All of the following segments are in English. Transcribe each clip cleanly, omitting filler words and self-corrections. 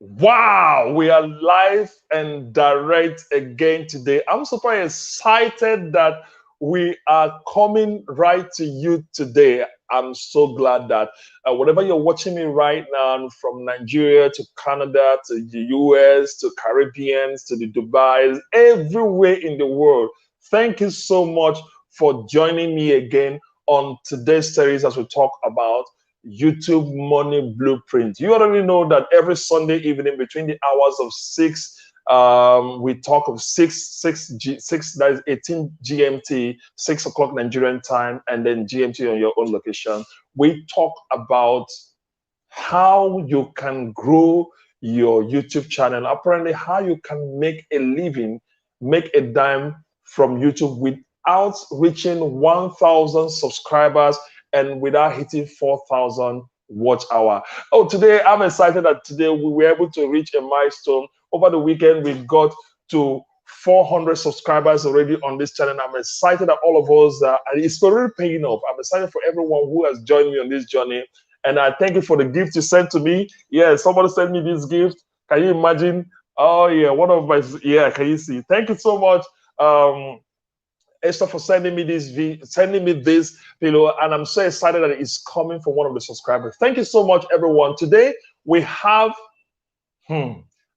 Wow, we are live and direct again today. I'm super excited that we are coming right to you today. I'm so glad that whatever you're watching me right now, from Nigeria to Canada to the US to Caribbeans to the Dubai, everywhere in the world, thank you so much for joining me again on today's series as we talk about YouTube Money Blueprint. You already know that every Sunday evening between the hours of 6, we talk of 6, that is 18 GMT, 6 o'clock Nigerian time, and then GMT on your own location. We talk about how you can grow your YouTube channel, apparently how you can make a living, make a dime from YouTube without reaching 1,000 subscribers and without hitting 4,000 watch hour. Oh, today I'm excited that today we were able to reach a milestone. Over the weekend, we got to 400 subscribers already on this channel. I'm excited that all of us, it's already paying off. I'm excited for everyone who has joined me on this journey. And I thank you for the gift you sent to me. Yeah, somebody sent me this gift. Can you imagine? Oh, yeah, one of my, yeah, can you see? Thank you so much. Esther, for sending me this pillow, and I'm so excited that it's coming from one of the subscribers. Thank you so much, everyone. Today we have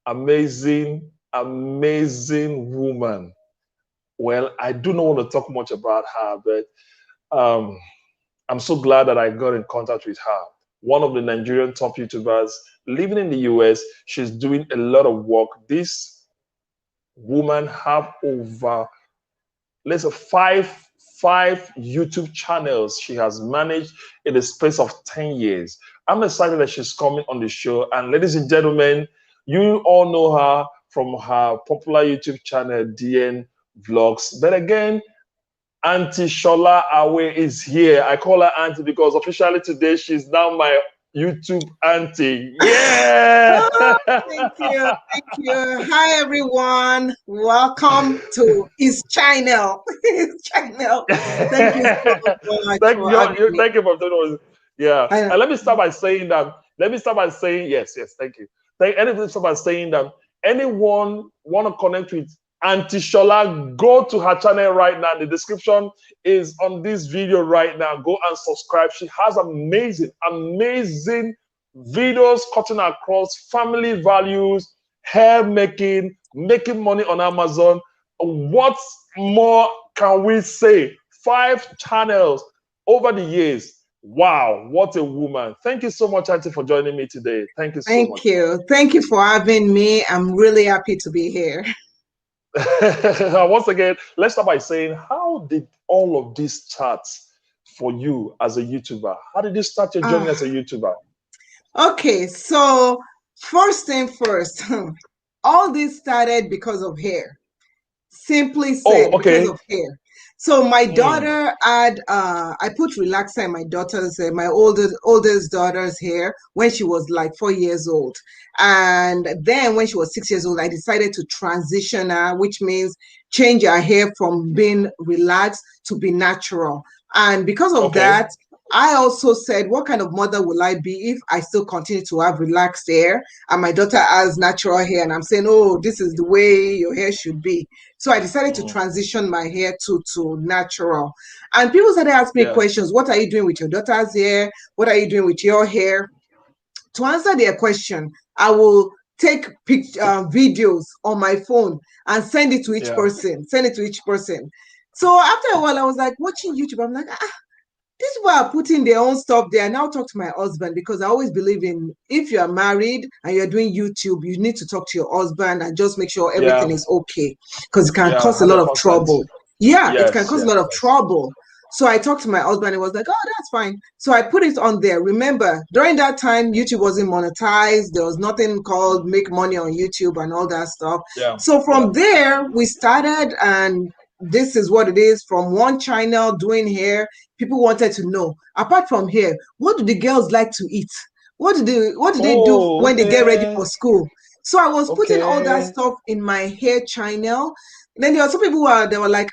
amazing woman. Well, I do not want to talk much about her, but I'm so glad that I got in contact with her. One of the Nigerian top YouTubers living in the US. She's doing a lot of work. This woman have over, let's say, five YouTube channels she has managed in the space of 10 years. I'm excited that she's coming on the show. And ladies and gentlemen, you all know her from her popular YouTube channel, DN Vlogs. But again, Auntie Sola Awe is here. I call her Auntie because officially today she's now my YouTube auntie. Yeah. Oh, thank you. Hi everyone. Welcome to his channel. His channel. Thank you so much. Thank you for doing it. Yeah. And let me start by saying yes. Thank you. Let me start by saying that anyone want to connect with Auntie Sola, go to her channel right now. The description is on this video right now. Go and subscribe. She has amazing videos cutting across family values, hair making, making money on Amazon. What more can we say? 5 channels over the years. Wow, what a woman. Thank you so much, Auntie, for joining me today. Thank you so much. Thank you for having me. I'm really happy to be here. Once again, let's start by saying, how did all of this start for you as a YouTuber? How did you start your journey as a YouTuber? Okay, so first thing first, all this started because of hair. Simply said, because of hair. So my daughter had, I put relaxer in my daughter's, my oldest daughter's hair when she was like 4 years old. And then when she was 6 years old, I decided to transition her, which means change her hair from being relaxed to be natural. And because of that, I also said, what kind of mother will I be if I still continue to have relaxed hair and my daughter has natural hair? And I'm saying, oh, this is the way your hair should be. So I decided to transition my hair to natural. And people started asking me questions. What are you doing with your daughter's hair? What are you doing with your hair? To answer their question, I will take videos on my phone and send it to each person. So after a while, I was like watching YouTube. I'm like, these people are putting their own stuff there. I now talk to my husband because I always believe in, if you are married and you're doing YouTube, you need to talk to your husband and just make sure everything is okay, because it can cause a lot of trouble. It can cause a lot of trouble. So I talked to my husband. He was like, oh, that's fine. So I put it on there. Remember, during that time, YouTube wasn't monetized. There was nothing called make money on YouTube and all that stuff. So from there, we started, and this is what it is. From one channel doing hair, people wanted to know, apart from hair, what do the girls like to eat? What do they do when they get ready for school? So I was putting all that stuff in my hair channel. Then there were some people they were like,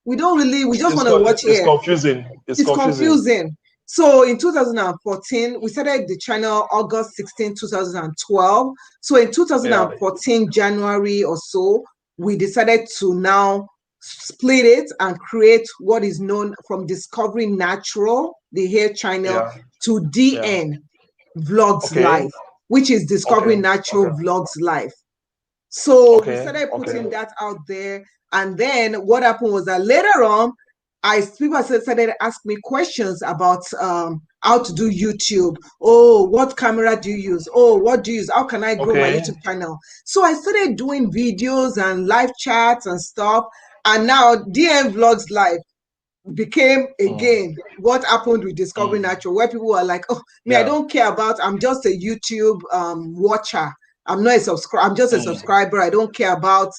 we just want to watch hair. It's confusing. It's confusing. So in 2014, we started the channel August 16, 2012. So in 2014, January or so, we decided to now split it and create what is known from Discovery Natural, the hair channel, to DN Vlogs Life, which is Discovery Natural Vlogs Life. So we started putting that out there. And then what happened was that later on, people started asking me questions about how to do YouTube. Oh, what camera do you use? Oh, what do you use? How can I grow my YouTube channel? So I started doing videos and live chats and stuff. And now DN Vlogs Live became again what happened with Discovery Natural, where people were like, oh, I don't care about, I'm just a YouTube watcher. I'm not a subscriber. I'm just a subscriber. I don't care about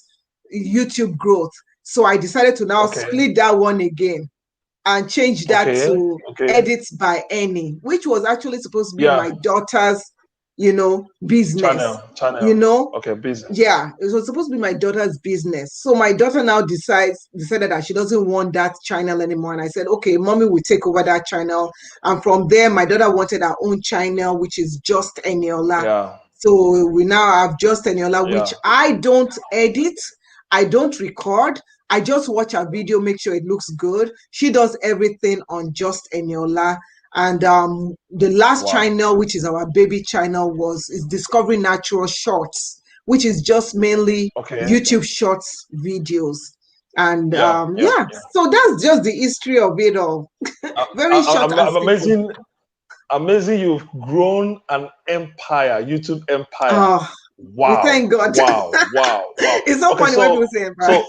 YouTube growth. So I decided to now split that one again and change that to Edits by Any, which was actually supposed to be my daughter's, business. Channel. Business. Yeah, it was supposed to be my daughter's business. So my daughter now decided that she doesn't want that channel anymore. And I said, okay, mommy will take over that channel. And from there, my daughter wanted her own channel, which is Just Eniola. Yeah. So we now have Just Eniola, which I don't edit, I don't record. I just watch her video, make sure it looks good. She does everything on Just Eniola. And the last channel, which is our baby channel, is Discovery Natural Shorts, which is just mainly YouTube Shorts videos. And so that's just the history of it all. Very short and simple. Amazing, you've grown an empire, YouTube empire. Oh, wow! Thank God. Wow! It's so funny when people say empire.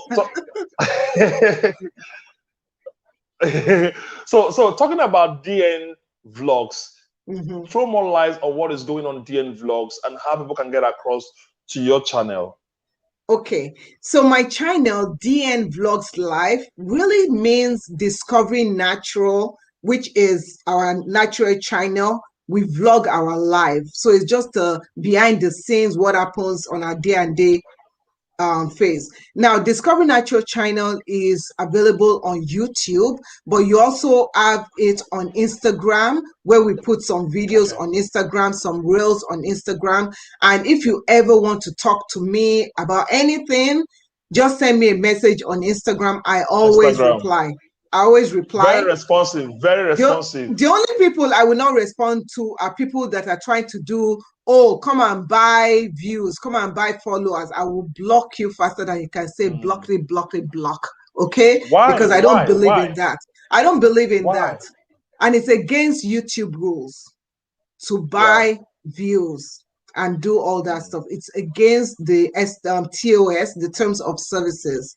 So talking about DN Vlogs, throw more light on what is going on DN Vlogs and how people can get across to your channel. Okay, so my channel DN Vlogs Life really means Discovering Natural, which is our natural channel. We vlog our life. So it's just behind the scenes, what happens on our day-and-day phase. Now, Discovery Natural channel is available on YouTube, but you also have it on Instagram, where we put some videos on Instagram, some reels on Instagram. And if you ever want to talk to me about anything, just send me a message on Instagram. I always reply. I always reply. Very responsive, very responsive. The only people I will not respond to are people that are trying to do, oh, come and buy views, come and buy followers. I will block you faster than you can say block. Okay? Why? Because I don't believe in that. I don't believe in that. And it's against YouTube rules to buy views and do all that stuff. It's against the TOS, the Terms of Services.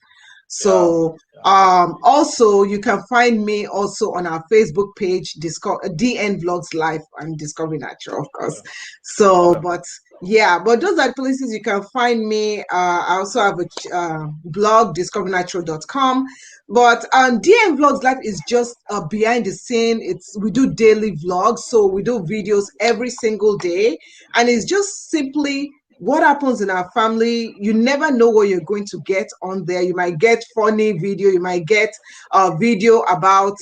So also you can find me also on our Facebook page, DN Vlogs Life and Discovery Natural, of course. So but those are the places you can find me. I also have a blog, discoverynatural.com. But DN Vlogs Life is just behind the scene. We do daily vlogs, so we do videos every single day, and it's just simply what happens in our family. You never know what you're going to get on there. You might get funny video, you might get a video about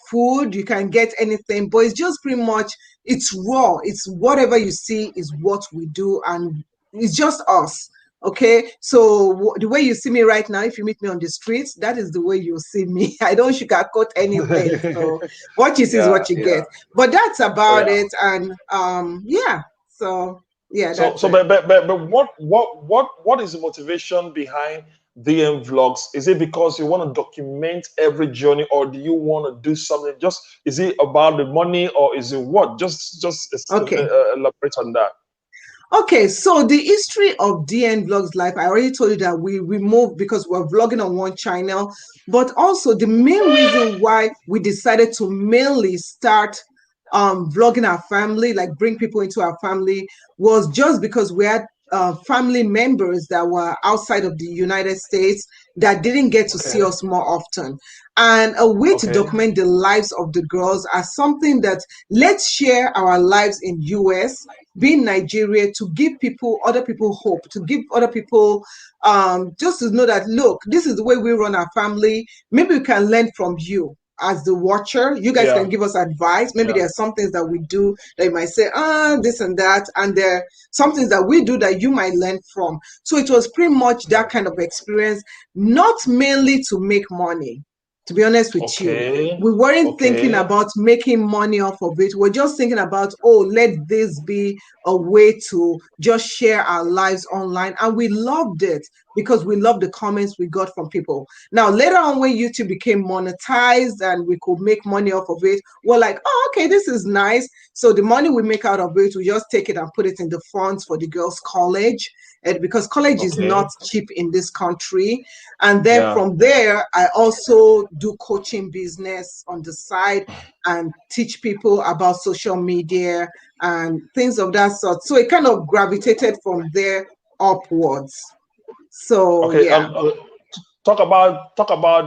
food, you can get anything, but it's just pretty much, it's raw. It's whatever you see is what we do, and it's just us. Okay, so the way you see me right now, if you meet me on the streets, that is the way you'll see me. I don't sugarcoat anything. So what you see is what you get. But that's about it. And so yeah. But what is the motivation behind DN Vlogs? Is it because you want to document every journey, or do you want to do something? Is it about the money, or is it what? Just elaborate on that. Okay, so the history of DN Vlogs Life, I already told you that we moved because we're vlogging on one channel, but also the main reason why we decided to mainly start vlogging our family, like bring people into our family, was just because we had family members that were outside of the United States that didn't get to see us more often. And a way to document the lives of the girls as something that, let's share our lives in US, being Nigeria, to give other people hope, to give other people just to know that, look, this is the way we run our family. Maybe we can learn from you. as the watcher. You guys can give us advice. Maybe there are some things that we do that you might say, this and that, and there are some things that we do that you might learn from. So it was pretty much that kind of experience, not mainly to make money. To be honest with you, we weren't thinking about making money off of it. We're just thinking about, oh, let this be a way to just share our lives online. And we loved it because we loved the comments we got from people. Now, later on, when YouTube became monetized and we could make money off of it, we're like, oh, okay, this is nice. So the money we make out of it, we just take it and put it in the funds for the girls' college. And because college is not cheap in this country. And then from there, I also do coaching business on the side and teach people about social media and things of that sort. So it kind of gravitated from there upwards. So talk about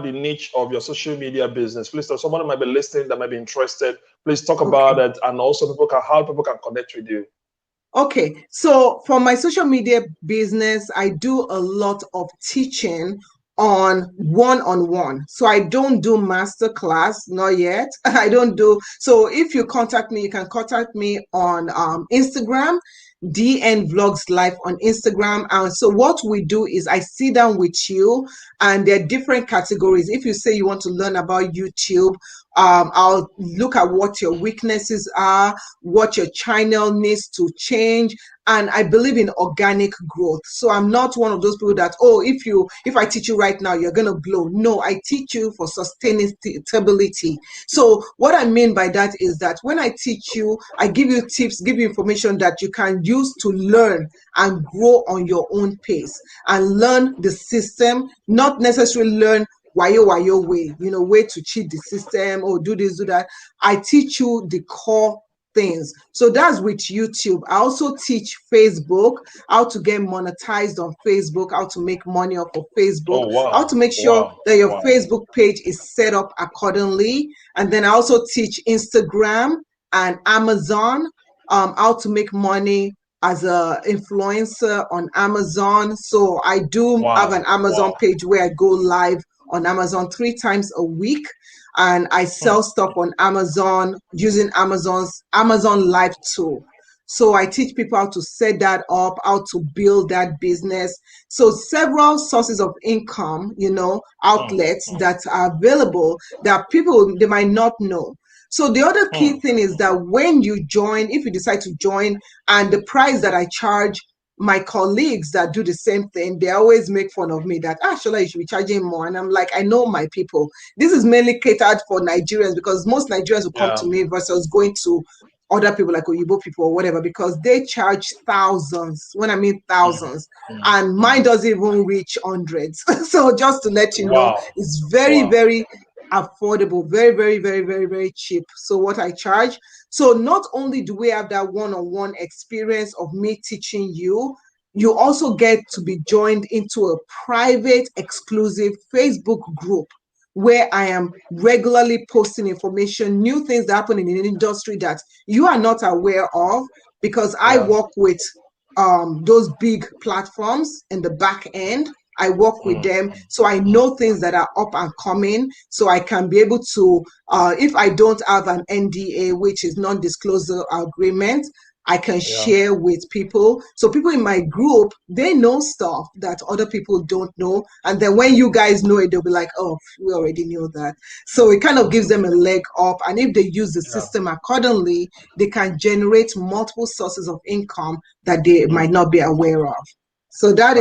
the niche of your social media business. Please, if someone might be listening that might be interested, please talk about it, and also how people can connect with you. Okay, so for my social media business, I do a lot of teaching on one-on-one. So I don't do master class, not yet. I don't do. So if you contact me, you can contact me on Instagram, DN Vlogs Live on Instagram. And so what we do is I sit down with you, and there are different categories. If you say you want to learn about YouTube, I'll look at what your weaknesses are, what your channel needs to change. And I believe in organic growth. So I'm not one of those people that, oh, if I teach you right now, you're going to blow. No, I teach you for sustainability. So what I mean by that is that when I teach you, I give you tips, give you information that you can use to learn and grow on your own pace and learn the system, not necessarily learn wayo way, way to cheat the system or do this, do that. I teach you the core things. So that's with YouTube. I also teach Facebook, how to get monetized on Facebook, how to make money off of Facebook, how to make sure that your Facebook page is set up accordingly. And then I also teach Instagram and Amazon, how to make money as an influencer on Amazon. So I do have an Amazon page where I go live on Amazon 3 times a week, and I sell stuff on Amazon using Amazon Live tool. So I teach people how to set that up, how to build that business. So several sources of income, outlets that are available that people, they might not know. So the other key thing is that when you join, if you decide to join, and the price that I charge, my colleagues that do the same thing, they always make fun of me that, Shola, you should be charging more. And I'm like, I know my people. This is mainly catered for Nigerians because most Nigerians will come to me versus going to other people like Oyibo people or whatever, because they charge thousands, when I mean thousands, and mine doesn't even reach hundreds. So just to let you know, it's very, very affordable, very, very, very, very, very cheap. So what I charge. So not only do we have that one-on-one experience of me teaching you, you also get to be joined into a private, exclusive Facebook group where I am regularly posting information, new things that happen in the industry that you are not aware of, because I work with those big platforms in the back end. I work with them, so I know things that are up and coming, so I can be able to, if I don't have an NDA, which is non-disclosure agreement, I can share with people. So people in my group, they know stuff that other people don't know. And then when you guys know it, they'll be like, oh, we already knew that. So it kind of gives them a leg up. And if they use the system accordingly, they can generate multiple sources of income that they might not be aware of. So that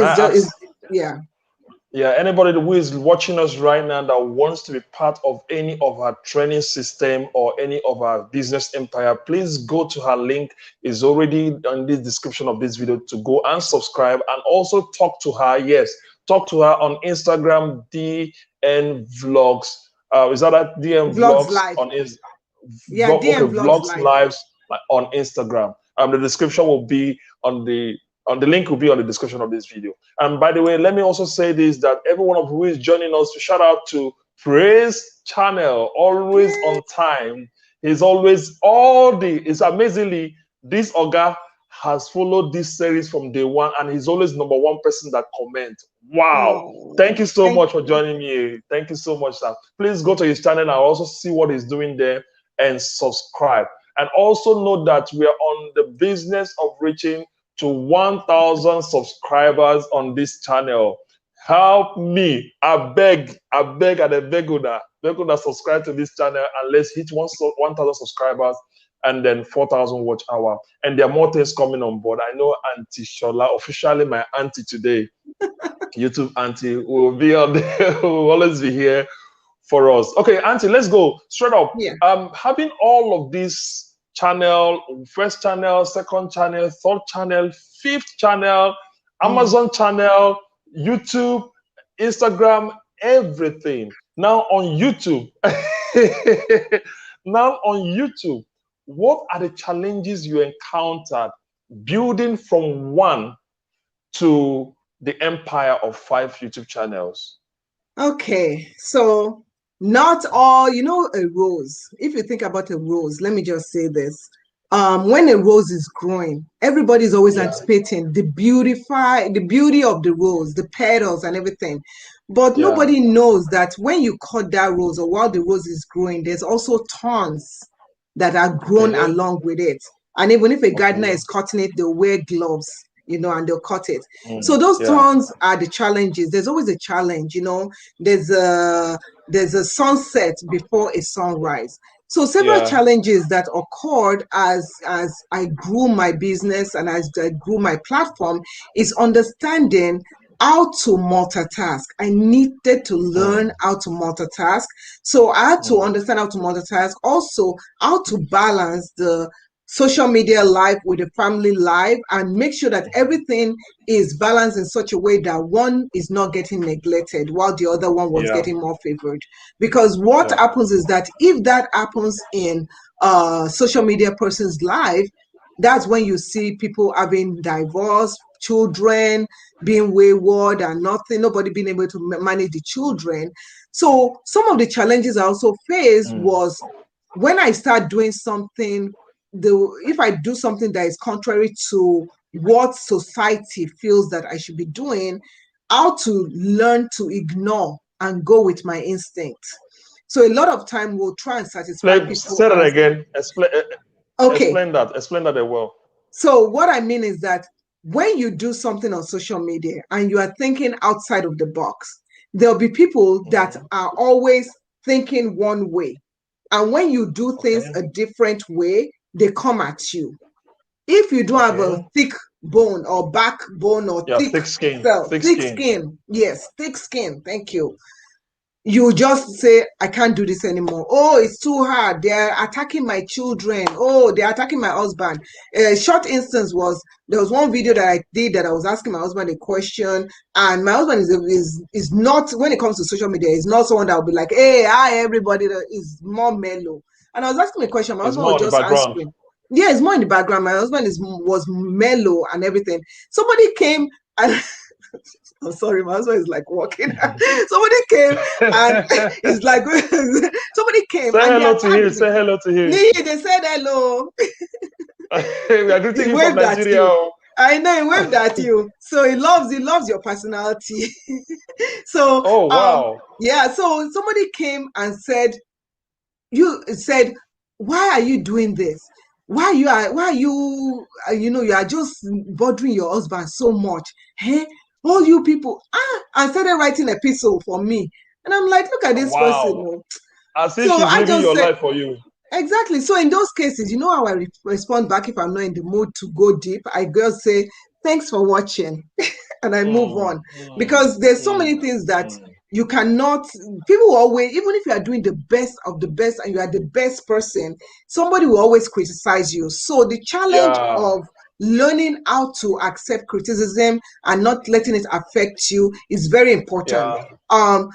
Yeah, anybody who is watching us right now that wants to be part of any of our training system or any of our business empire, please go to her link. It's already in the description of this video to go and subscribe, and also talk to her. Yes, talk to her on Instagram, DN Vlogs. Is that at DN Vlogs Live. on Instagram? Yeah, DN Vlogs Lives on Instagram. The description will be on the link will be on the description of this video. And by the way, let me also say this, that everyone who is joining us, shout out to Praise Channel, always on time. He's always it's amazingly, this Oga has followed this series from day one, and he's always #1 person that comments. Wow. Oh, thank you so much for joining me. Thank you so much, sir. Please go to his channel and also see what he's doing there and subscribe. And also know that we are on the business of reaching to 1,000 subscribers on this channel. Help me. I beg, and I beg Una subscribe to this channel, and let's hit 1,000 subscribers and then 4,000 watch hour. And there are more things coming on board. I know Auntie Sola, officially my auntie today, YouTube auntie, will be on there, will always be here for us. Okay, Auntie, let's go straight up. Yeah. Having all of this channel, first channel, second channel, third channel, fifth channel, Amazon channel, YouTube, Instagram, everything. Now on YouTube, what are the challenges you encountered building from one to the empire of 5 YouTube channels? Okay, so not all, a rose. If you think about a rose, let me just say this. When a rose is growing, everybody's always anticipating the beauty of the rose, the petals and everything. But nobody knows that when you cut that rose or while the rose is growing, there's also thorns that are grown along with it. And even if a gardener is cutting it, they'll wear gloves, and they'll cut it. So those thorns are the challenges. There's always a challenge, there's a sunset before a sunrise. So several challenges that occurred as I grew my business and as I grew my platform is understanding how to multitask. I needed to learn how to multitask. So I had to understand how to multitask. Also, how to balance the social media life with the family life and make sure that everything is balanced in such a way that one is not getting neglected while the other one was getting more favored. Because what happens is that if that happens in a social media person's life, that's when you see people having divorce, children being wayward and nobody being able to manage the children. So some of the challenges I also faced was when I start doing something, if I do something that is contrary to what society feels that I should be doing, how to learn to ignore and go with my instinct. So a lot of time we'll try and satisfy people. Say that again. Explain that well. So what I mean is that when you do something on social media and you are thinking outside of the box, there'll be people that are always thinking one way. And when you do things a different way, they come at you. If you don't have a thick bone or backbone or thick skin, yes, thick skin, thank you. You just say, I can't do this anymore. Oh, it's too hard. They're attacking my children. Oh, they're attacking my husband. A short instance was, there was one video that I did that I was asking my husband a question, and my husband is not, when it comes to social media, is not someone that will be like, hey, hi, everybody. That is more mellow. And I was asking a question. My husband was just answering. Yeah, it's more in the background. My husband was mellow and everything. Somebody came and I'm sorry, my husband is like walking. Somebody came and it's like somebody came. Say hello to him. Say hello to him. They said hello. We are greeting you from Nigeria. I know, he waved at you. So he loves your personality. So oh wow. So somebody came and said, why are you doing this? Why are you you are just bothering your husband so much? Hey, all you people, and started writing an epistle for me. And I'm like, look at this person. As if she's living your life for you. Exactly. So in those cases, you know how I respond back if I'm not in the mood to go deep? I just say, thanks for watching. And I move on. Because there's so many things that you cannot, people will always, even if you are doing the best of the best and you are the best person, somebody will always criticize you. So the challenge of learning how to accept criticism and not letting it affect you is very important. And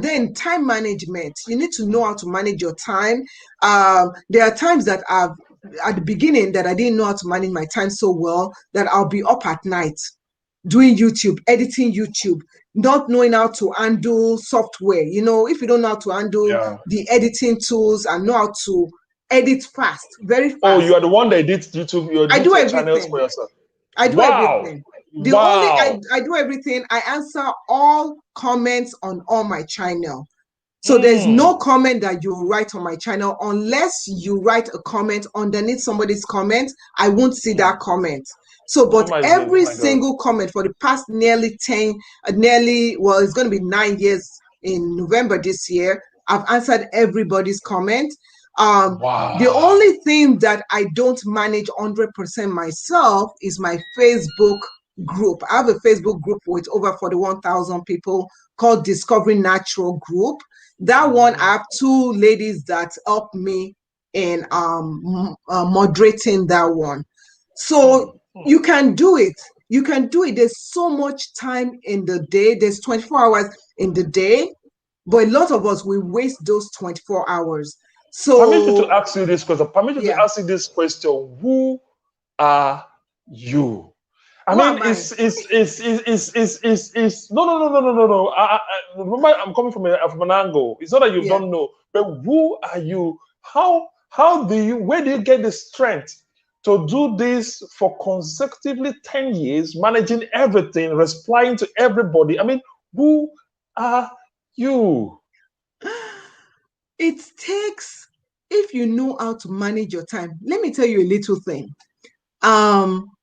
then time management. You need to know how to manage your time. There are times that at the beginning that I didn't know how to manage my time so well that I'll be up at night doing YouTube, editing YouTube, not knowing how to handle software. If you don't know how to handle the editing tools and know how to edit fast, very fast. Oh, you are the one that edits YouTube. You edit your channels for yourself. I do everything. I do everything. I answer all comments on my channel. So there's no comment that you write on my channel unless you write a comment underneath somebody's comment. I won't see that comment. So, but every single comment for the past nearly, it's going to be 9 years in November this year, I've answered everybody's comment. The only thing that I don't manage 100% myself is my Facebook group. I have a Facebook group with over 41,000 people called Discovering Natural Group. That one, I have 2 ladies that help me in moderating that one. So you can do it. You can do it. There's so much time in the day. There's 24 hours in the day, but a lot of us, we waste those 24 hours. So permit me to ask you this question. Who are you? I mean, no. Remember, I'm coming from an angle. It's not that you don't know, but who are you? Where do you get the strength to do this for consecutively 10 years, managing everything, replying to everybody? I mean, who are you? It takes, if you know how to manage your time. Let me tell you a little thing.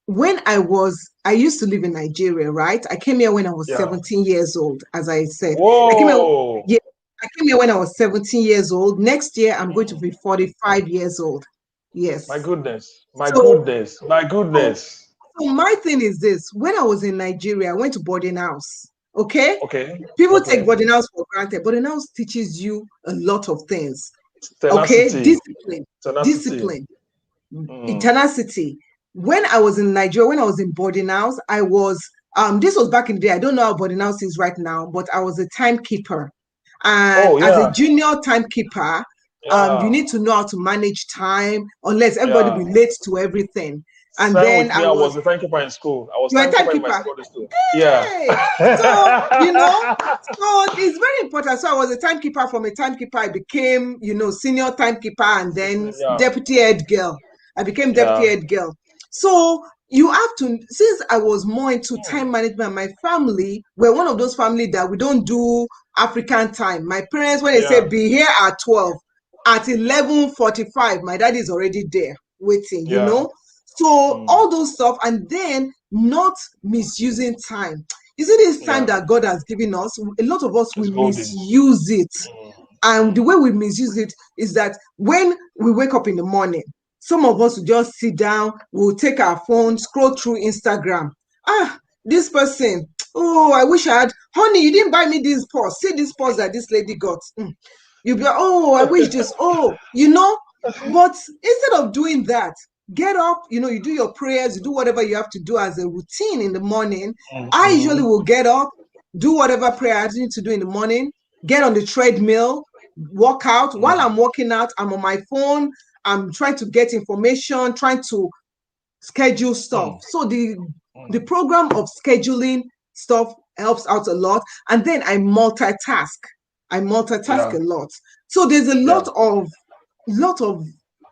When I used to live in Nigeria, right? I came here when I was 17 years old, as I said. Whoa. I came here when I was 17 years old. Next year, I'm going to be 45 years old. Yes. My goodness. My goodness. So my thing is this. When I was in Nigeria, I went to boarding house. Okay? People take boarding house for granted. Boarding house teaches you a lot of things. Tenacity. Discipline. Tenacity. When I was in Nigeria, when I was in boarding house, I was, this was back in the day. I don't know how boarding house is right now, but I was a timekeeper. And as a junior timekeeper, you need to know how to manage time, unless everybody be late to everything. And then I was a timekeeper in school. I was timekeeper in my school. So it's very important. So I was a timekeeper. From a timekeeper, I became, senior timekeeper, and then deputy head girl. I became deputy head girl. So you have to, since I was more into time management, my family, we're one of those families that we don't do African time. My parents, when they say be here at 12, at 11:45, my dad is already there waiting, So all those stuff, and then not misusing time. You see, this time that God has given us, a lot of us will misuse it. And the way we misuse it is that when we wake up in the morning, some of us will just sit down, we'll take our phone, scroll through Instagram. This person, I wish I had, honey, you didn't buy me this purse. See this purse that this lady got. You'll be like, I wish this, but instead of doing that, get up, you do your prayers, you do whatever you have to do as a routine in the morning. I usually will get up, do whatever prayer I need to do in the morning, get on the treadmill, walk out. While I'm walking out, I'm on my phone, I'm trying to get information, trying to schedule stuff. So the program of scheduling stuff helps out a lot. And then I multitask a lot. So there's a lot of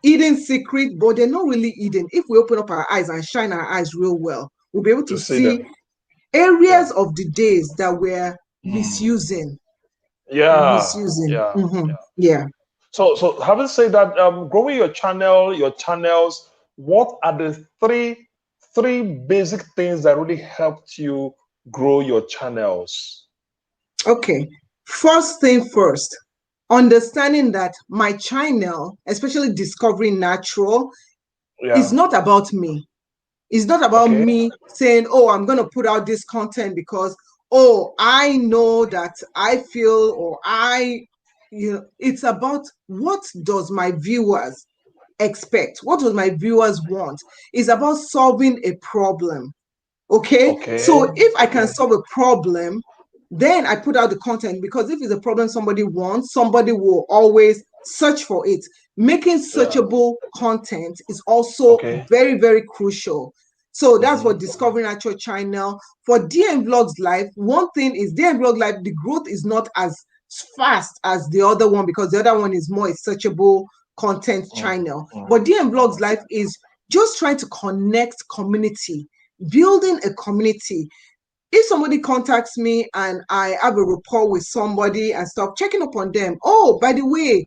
hidden secret, but they're not really hidden. If we open up our eyes and shine our eyes real well, we'll be able to see areas of the days that we're misusing. So having said that, growing your channels, what are the three basic things that really helped you grow your channels? Okay, first thing first, understanding that my channel, especially Discovering Natural, is not about me. It's not about me saying, I'm going to put out this content because, I know that I feel, or it's about what does my viewers expect? What do my viewers want? It's about solving a problem. Okay. So if I can solve a problem, then I put out the content, because if it's a problem somebody wants, somebody will always search for it. Making searchable content is also very, very crucial. So that's for Discovering Natural channel. For DM Vlogs Live, one thing is DM Vlog Live, the growth is not as fast as the other one, because the other one is more a searchable content channel. But DM Vlogs Live is just trying to connect community, building a community. If somebody contacts me and I have a rapport with somebody and stuff, checking up on them. Oh, by the way,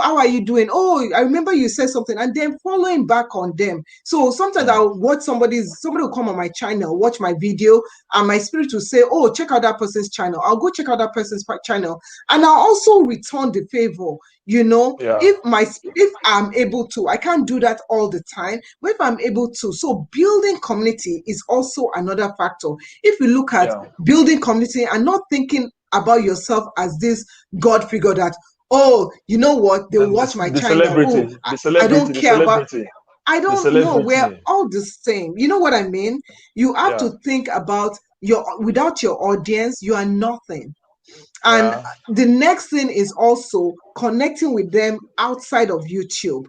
how are you doing? Oh, I remember you said something, and then following back on them. So sometimes I'll watch somebody will come on my channel, watch my video, and my spirit will say, oh, check out that person's channel. I'll go check out that person's channel, and I'll also return the favor. If I'm able to, I can't do that all the time, but if I'm able to, so building community is also another factor. If you look at building community and not thinking about yourself as this God figure that, oh, you know what, they watch my channel. I don't care about. I don't know. We're all the same. You know what I mean? You have to think about without your audience, you are nothing. And the next thing is also connecting with them outside of YouTube.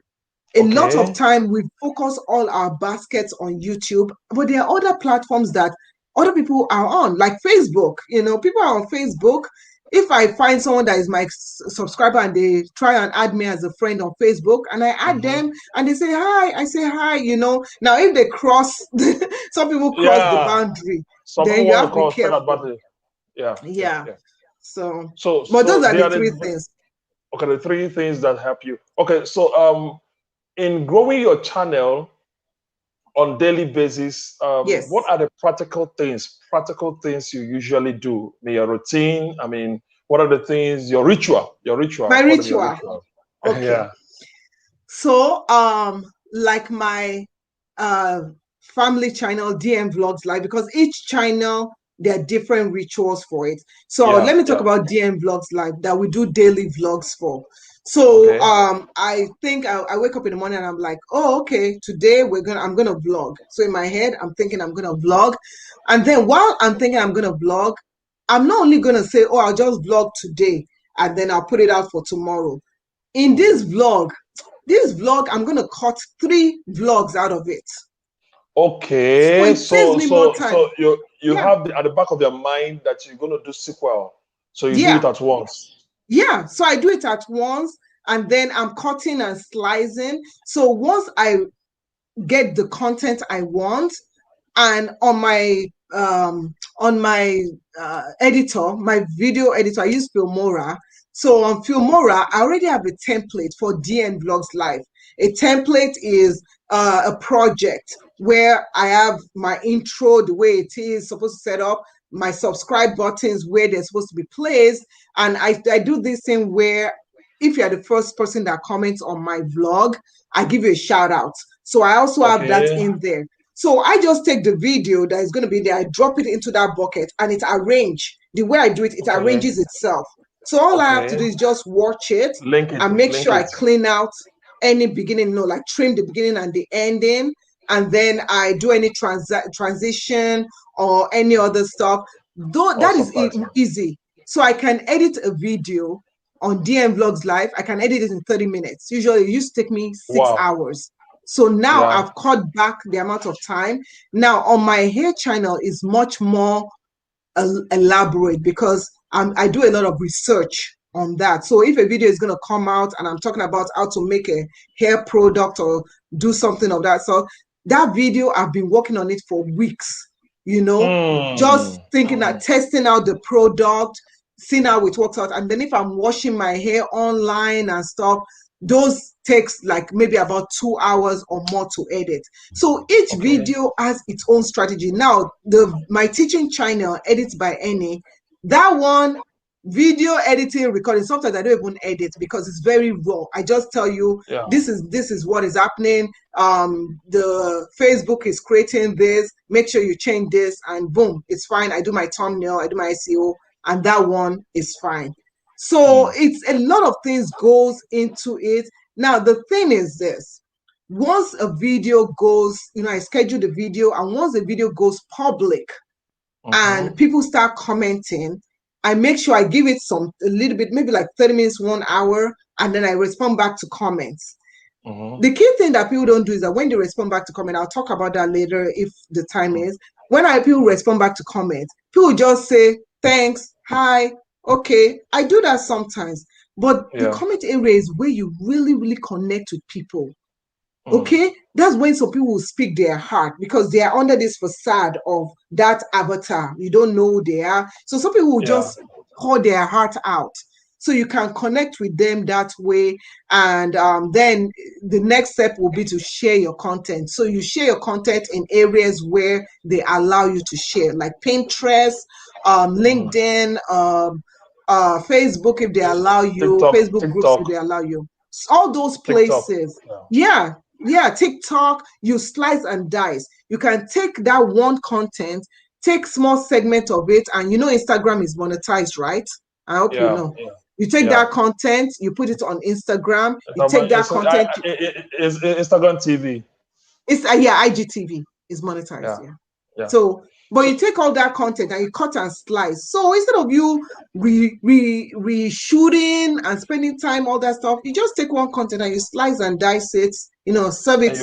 A lot of time we focus all our baskets on YouTube, but there are other platforms that other people are on, like Facebook. People are on Facebook. If I find someone that is my subscriber and they try and add me as a friend on Facebook, and I add them and they say hi, I say hi, Now, if they cross, some people cross the boundary, then you have to be careful. Yeah. So but those are the three things. Okay, the three things that help you. Okay, so in growing your channel on daily basis, what are the practical things you usually do in your routine? I mean, what are the things, your ritual? My ritual. Okay. Yeah. So, like my family channel, DM Vlogs Live, because each channel, there are different rituals for it. So let me talk about DM Vlogs Live that we do daily vlogs for. So I think I wake up in the morning and I'm like, oh, okay, today I'm gonna vlog. So in my head, I'm thinking I'm gonna vlog. And then while I'm thinking I'm gonna vlog, I'm not only gonna say, oh, I'll just vlog today and then I'll put it out for tomorrow. In this vlog, I'm gonna cut 3 vlogs out of it. Okay, so you have at the back of your mind that you're gonna do sequel. So you do it at once. Yeah, so I do it at once and then I'm cutting and slicing. So once I get the content I want, and on my editor, my video editor, I use Filmora. So on Filmora, I already have a template for DM Vlogs Live. A template is a project where I have my intro, the way it is supposed to set up, my subscribe buttons where they're supposed to be placed. And I do this thing where if you're the first person that comments on my vlog, I give you a shout out. So I also have that in there. So I just take the video that is going to be there, I drop it into that bucket and it arranges. The way I do it, it arranges itself. So all I have to do is just watch it and make sure I clean out any beginning, like trim the beginning and the ending. And then I do any transition or any other stuff. Though that is easy. So I can edit a video on DM Vlogs Live. I can edit it in 30 minutes. Usually it used to take me 6 hours. So now I've cut back the amount of time. Now on my hair channel is much more elaborate because I do a lot of research on that. So if a video is going to come out and I'm talking about how to make a hair product or do something of that sort, that video I've been working on it for weeks, just thinking that testing out the product, seeing how it works out. And then if I'm washing my hair online and stuff, those takes like maybe about 2 hours or more to edit. So each video has its own strategy. Now, my teaching channel, Edits by Any, that one, video editing, recording, sometimes I don't even edit because it's very raw. I just tell you, this is what is happening. The Facebook is creating this, make sure you change this, and boom, it's fine. I do my thumbnail, I do my SEO, and that one is fine. So it's a lot of things goes into it. Now, the thing is this, once a video goes, I schedule the video, and once the video goes public and people start commenting, I make sure I give it a little bit, maybe like 30 minutes, 1 hour, and then I respond back to comments. The key thing that people don't do is that when they respond back to comment, I'll talk about that later if the time is, when people respond back to comments, people just say, thanks, hi, okay. I do that sometimes. But the comment area is where you really, really connect with people. Okay, that's when some people will speak their heart because they are under this facade of that avatar. You don't know who they are. So some people will just pour their heart out. So you can connect with them that way. And then the next step will be to share your content. So you share your content in areas where they allow you to share, like Pinterest, LinkedIn, Facebook if they allow you, Facebook groups if they allow you. All those places. Yeah, TikTok, you slice and dice. You can take that one content, take small segment of it, and you know Instagram is monetized, right? I hope you know. You take that content, you put it on Instagram. You take that content. It's Instagram TV. It's IGTV is monetized. Yeah. So, but you take all that content and you cut and slice. So instead of you shooting and spending time, all that stuff, you just take one content and you slice and dice it. Serve it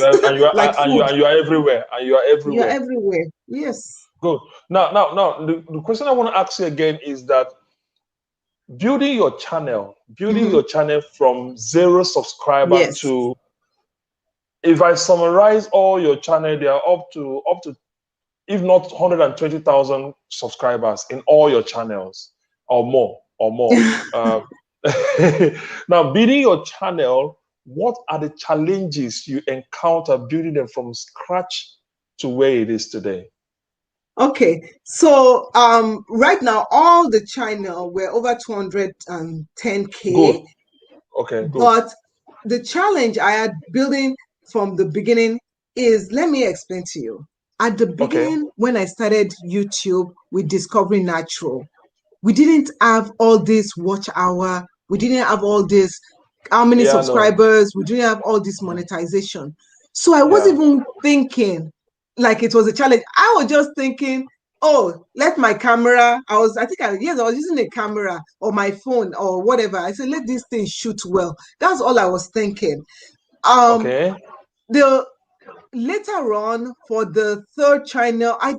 like food. And you are everywhere. And you are everywhere. You're everywhere. Yes. Good. Now, the question I want to ask you again is that building your channel from 0 subscriber to, if I summarize all your channel, they are up to if not 120,000 subscribers in all your channels or more. Now, building your channel, what are the challenges you encounter building them from scratch to where it is today? Okay, so right now all the channel we're over 210K. Good. Okay, good. But the challenge I had building from the beginning is, let me explain to you. At the beginning, when I started YouTube with Discovery Natural, we didn't have all this watch hour. We didn't have all this, how many subscribers. We didn't have all this monetization. So I wasn't even thinking like it was a challenge. I was just thinking, oh, let my camera, I was using a camera or my phone or whatever. I said, let this thing shoot well. That's all I was thinking. Later on for the third channel, I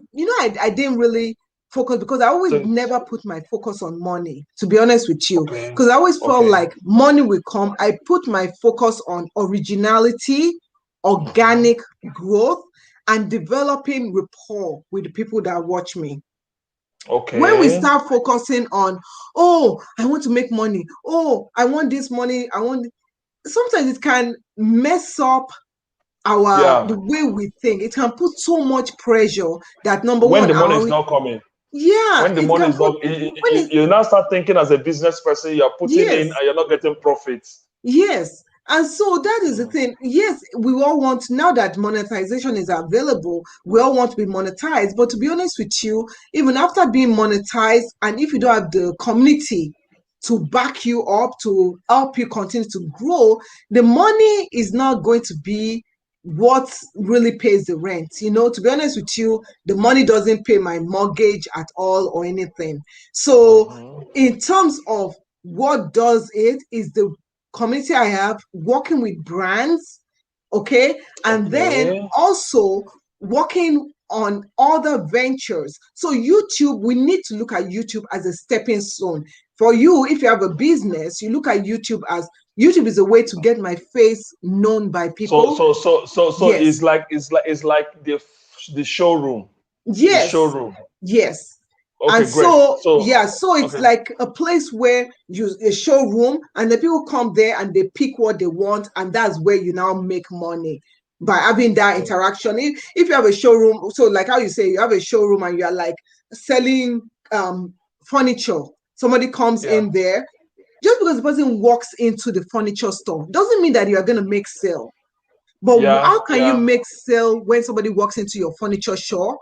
didn't really focus because I always never put my focus on money, to be honest with you, because I always felt like money will come. I put my focus on originality, organic growth, and developing rapport with the people that watch me. When we start focusing on, oh, I want to make money, oh, I want this money, sometimes it can mess up the way we think. It can put so much pressure that when the money is not coming. When the money is not, you now start thinking as a business person, you're putting in and you're not getting profits. Yes. And so that is the thing. Yes, we all want, now that monetization is available, we all want to be monetized. But to be honest with you, even after being monetized, and if you don't have the community to back you up, to help you continue to grow, the money is not going to be what really pays the rent. To be honest with you, the money doesn't pay my mortgage at all or anything. So in terms of what does it, is the community I have, working with brands, and then also working on other ventures. So YouTube, we need to look at YouTube as a stepping stone. For you, if you have a business, you look at YouTube as, YouTube is a way to get my face known by people. So yes. it's like the showroom. Yes. The showroom. Yes. Okay, and great. So it's like a place where a showroom, and the people come there and they pick what they want, and that's where you now make money by having that interaction. If you have a showroom, so like how you say you have a showroom and you're like selling furniture, somebody comes in there, just because the person walks into the furniture store doesn't mean that you are going to make sale. But how can you make sale when somebody walks into your furniture store,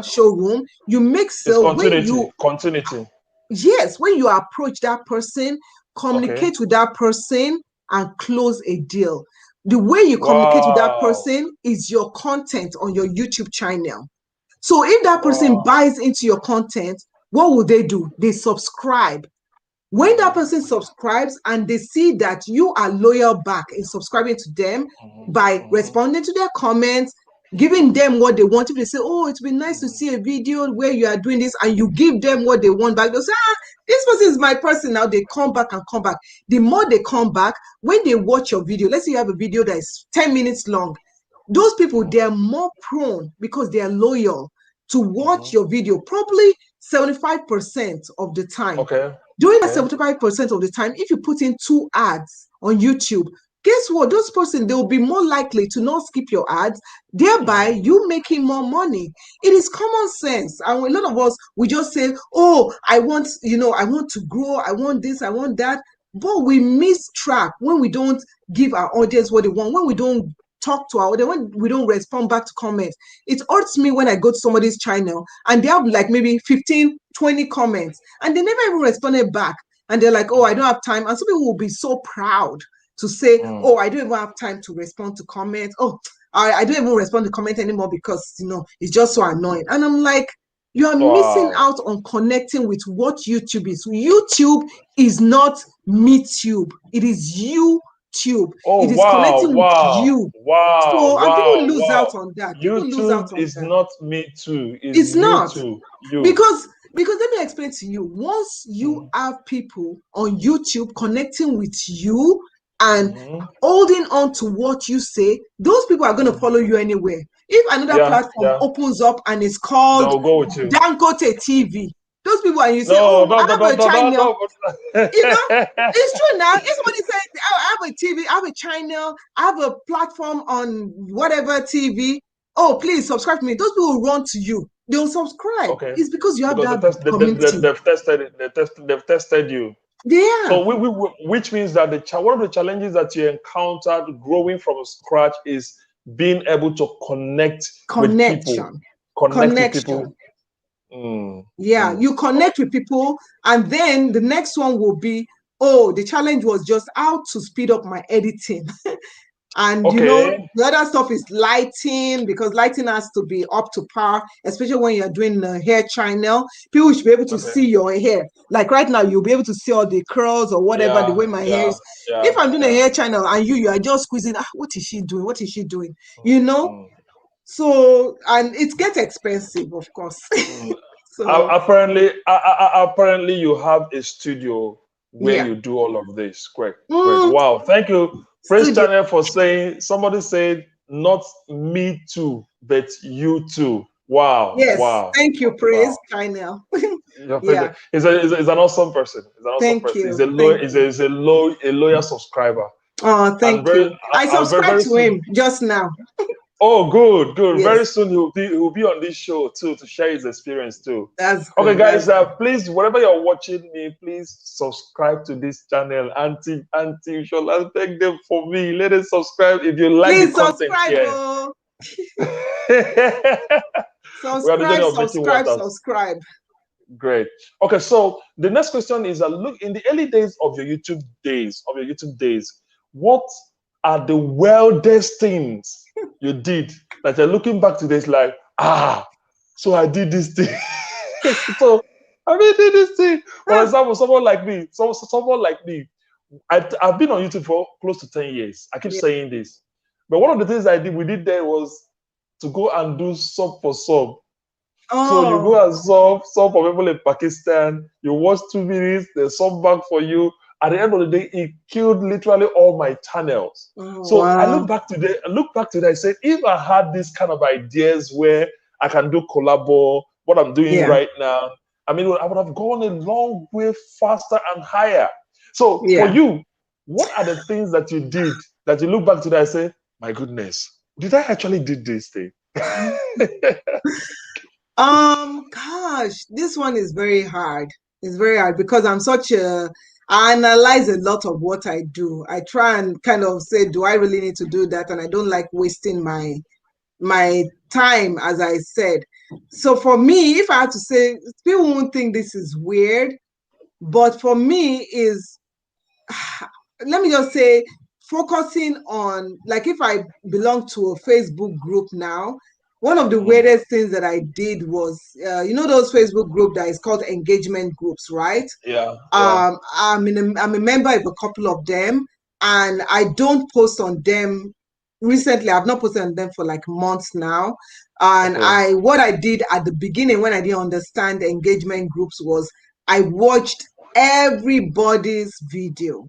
showroom? You make sale when you continuity. Yes, when you approach that person, communicate with that person, and close a deal. The way you communicate with that person is your content on your YouTube channel. So if that person buys into your content, what will they do? They subscribe. When that person subscribes and they see that you are loyal back in subscribing to them by responding to their comments, giving them what they want. If they say, oh, it's been nice to see a video where you are doing this, and you give them what they want back, they'll say, this person is my person. Now they come back and come back. The more they come back, when they watch your video, let's say you have a video that is 10 minutes long, those people, they are more prone, because they are loyal, to watch your video probably 75% of the time. During that 75% of the time, if you put in 2 ads on YouTube, guess what? Those person, they will be more likely to not skip your ads, thereby you making more money. It is common sense. And a lot of us, we just say, oh, I want to grow, I want this, I want that. But we miss track when we don't give our audience what they want, when we don't talk to our audience, when we don't respond back to comments. It hurts me when I go to somebody's channel and they have like maybe 15, 20 comments and they never even responded back. And they're like, oh, I don't have time. And some people will be so proud to say, oh, I don't even have time to respond to comments. Oh, I don't even respond to comments anymore because, it's just so annoying. And I'm like, you are missing out on connecting with what YouTube is. YouTube is not MeTube. It is YouTube. It is connecting with you. So and people lose out on that. YouTube is not me too. It's not. Because let me explain to you. Once you have people on YouTube connecting with you and holding on to what you say, those people are going to follow you anywhere. If another platform opens up and it's called Dangote TV, those people, and you say, I have a channel. It's true now. If somebody says, I have a TV, I have a channel, I have a platform on whatever TV, oh, please subscribe to me. Those people will run to you. They'll subscribe. It's because you have that community. They've tested you. Yeah. So which means that one of the challenges that you encountered growing from scratch is being able to connect with people. Connection. You connect with people, and then the next one will be, the challenge was just how to speed up my editing. And the other stuff is lighting, because lighting has to be up to par, especially when you're doing a hair channel. People should be able to see your hair. Like right now, you'll be able to see all the curls or whatever, the way my hair is. If I'm doing a hair channel and you are just squeezing, what is she doing? What is she doing? So, and it gets expensive, of course. So apparently you have a studio where you do all of this. Correct. Wow. Thank you, Praise Channel, for saying, somebody said, not me too, but you too. Wow. Yes. Wow. Thank you, Praise Channel. He's an awesome person. He's a loyal subscriber. Oh, thank you. I subscribed to him just now. Oh, good. Yes. Very soon he'll be on this show too to share his experience too. That's good. Okay, guys. Please, wherever you're watching me, please subscribe to this channel. Auntie, you shall thank them for me. Let us subscribe if you like the content here. Subscribe. Great. Okay, so the next question is: look, in the early days of your YouTube days, what are the wildest things you did that you're looking back to this like, so I did this thing. So I did this thing. For example, someone like me, I've been on YouTube for close to 10 years. I keep saying this. But one of the things we did there was to go and do sub for sub. So you go and sub for people in Pakistan, you watch 2 minutes, they sub back for you. At the end of the day, it killed literally all my channels. I look back to that, I said, if I had this kind of ideas where I can do collabo, what I'm doing right now, I would have gone a long way faster and higher. So for you, what are the things that you did that you look back to that and say, my goodness, did I actually did this thing? Gosh, this one is very hard. It's very hard because I analyze a lot of what I do. I try and kind of say, do I really need to do that? And I don't like wasting my time, as I said. So for me, if I had to say, people won't think this is weird, but for me is, let me just say, focusing on, like if I belong to a Facebook group now, one of the weirdest things that I did was, those Facebook group that is called engagement groups, right? I'm a member of a couple of them, and I don't post on them recently. I've not posted on them for like months now. And what I did at the beginning when I didn't understand engagement groups was I watched everybody's video.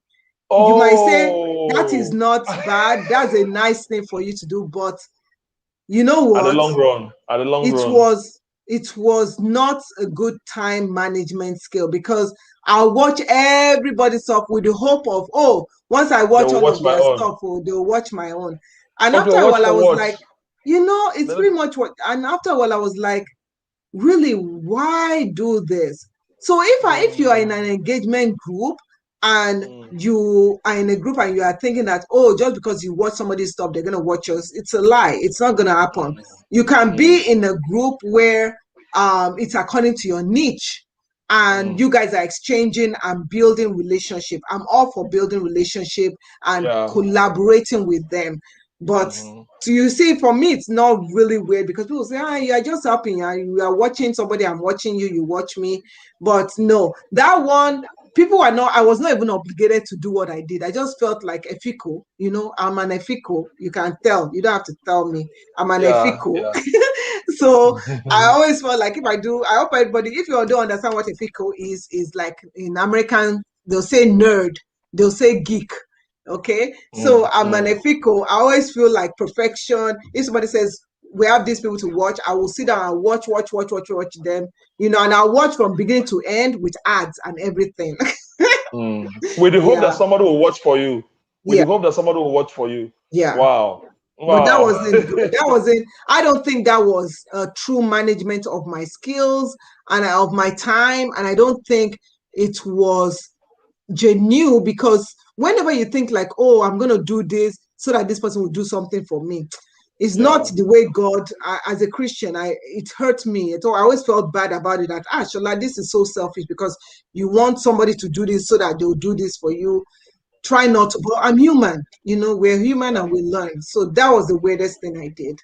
You might say that is not bad. That's a nice thing for you to do, but you know what? At the long run, it was not a good time management skill, because I'll watch everybody's stuff with the hope of, oh, once I watch all of their stuff, they'll watch my own. And after a while, I was like, it's pretty much what. And after a while, I was like, really, why do this? So if you are in an engagement group and you are in a group and you are thinking that, oh, just because you watch somebody's stuff, they're going to watch yours, it's a lie. It's not going to happen. You can be in a group where it's according to your niche and you guys are exchanging and building relationship. I'm all for building relationship and collaborating with them. But you see, for me, it's not really weird, because people say, you are just helping. You are watching somebody, I'm watching you, you watch me. But no, that one, I was not even obligated to do what I did. I just felt like Efiko, I'm an Efiko. You can tell. You don't have to tell me. I'm an Efiko. So I always felt like I hope everybody, if you don't understand what Efiko is like in American, they'll say nerd, they'll say geek. Okay, so I'm an Efiko. I always feel like perfection. If somebody says we have these people to watch, I will sit down and watch them, and I'll watch from beginning to end with ads and everything. With the hope that somebody will watch for you. With the hope that somebody will watch for you. Yeah. Wow. But that wasn't good. I don't think that was a true management of my skills and of my time. And I don't think it was genuine, because whenever you think like, oh, I'm going to do this so that this person will do something for me, it's not the way God, as a Christian, it hurt me. I always felt bad about it, that, Shola, this is so selfish, because you want somebody to do this so that they'll do this for you. Try not to, but I'm human, we're human and we learn. So that was the weirdest thing I did.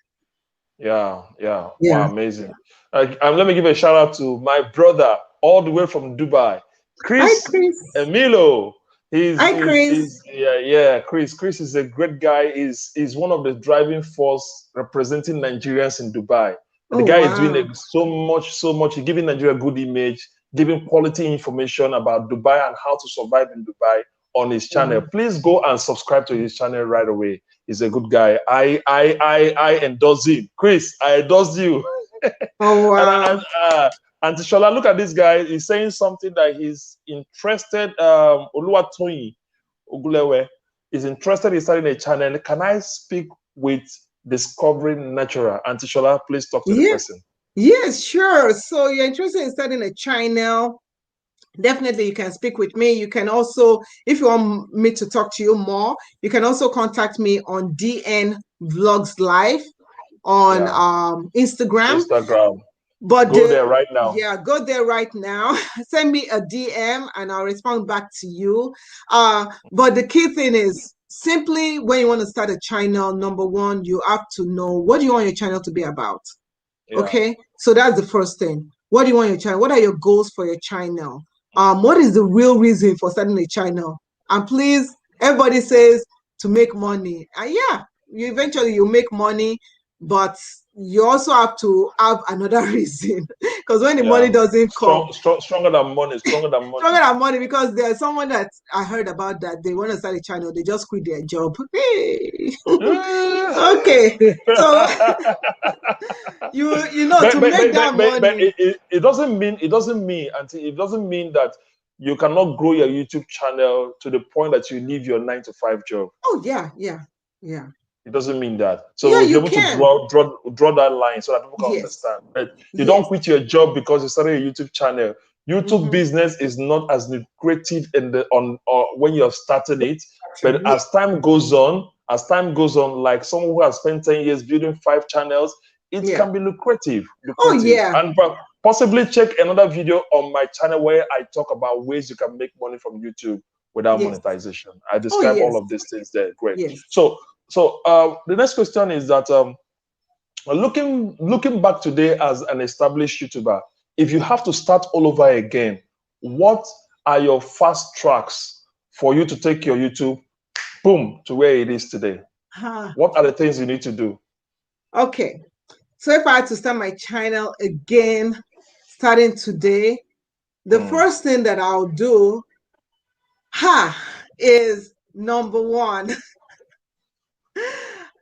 Yeah. Wow, amazing. Let me give a shout out to my brother all the way from Dubai, Chris. Hi, Chris. Emilio. Hi, Chris. Chris is a great guy. He's one of the driving force representing Nigerians in Dubai. The guy is doing so much. He's giving Nigeria a good image, giving quality information about Dubai and how to survive in Dubai on his channel. Please go and subscribe to his channel right away. He's a good guy. I endorse him. Chris, I endorse you. Oh, wow. And Sola, look at this guy. He's saying something that he's interested. Oluwatoyin Ogulewe is interested in starting a channel. Can I speak with Discovering Natural? Auntie Sola, please talk to the person. Yes, sure. So you're interested in starting a channel. Definitely, you can speak with me. You can also, if you want me to talk to you more, you can also contact me on DN Vlogs Live on Instagram. But go there right now. Yeah, go there right now. Send me a DM and I'll respond back to you. But the key thing is, simply when you want to start a channel, number one, you have to know, what do you want your channel to be about? Okay, so that's the first thing. What do you want your channel? What are your goals for your channel? What is the real reason for starting a channel? And please, everybody says to make money. And eventually you make money, but you also have to have another reason, because when the money doesn't come, stronger than money, stronger than money, because there's someone that I heard about that they want to start a channel, they just quit their job. Hey. Okay, so to make that money, it doesn't mean that you cannot grow your YouTube channel to the point that you leave your 9-to-5 job. Oh yeah. It doesn't mean that. So you're able to draw that line so that people can understand. Right? You don't quit your job because you started a YouTube channel. YouTube business is not as lucrative when you're starting it. But as time goes on, like someone who has spent 10 years building 5 channels, it can be lucrative. Oh yeah. And possibly check another video on my channel where I talk about ways you can make money from YouTube without monetization. I describe all of these things there. Great. So the next question is that looking back today as an established YouTuber, if you have to start all over again, what are your fast tracks for you to take your YouTube, boom, to where it is today? What are the things you need to do? Okay. So if I had to start my channel again, starting today, the first thing that I'll do is number one.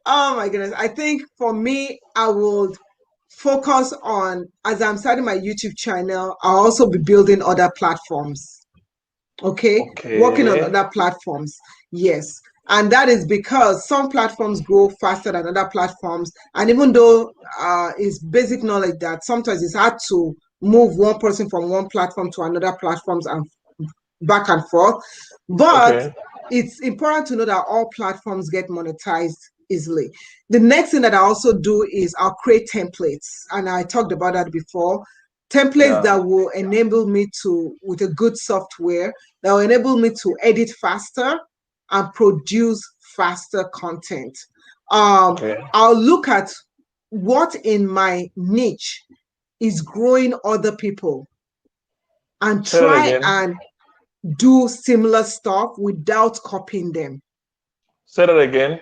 Oh my goodness. I think for me, I would focus on, as I'm starting my YouTube channel, I'll also be building other platforms. Okay. Working on other platforms. Yes. And that is because some platforms grow faster than other platforms. And even though it's basic knowledge that sometimes it's hard to move one person from one platform to another platforms and back and forth, but it's important to know that all platforms get monetized easily. The next thing that I also do is I'll create templates, and I talked about that before. Templates that will enable me to, with a good software, that will enable me to edit faster and produce faster content. I'll look at what in my niche is growing other people and try and do similar stuff without copying them. Say that again.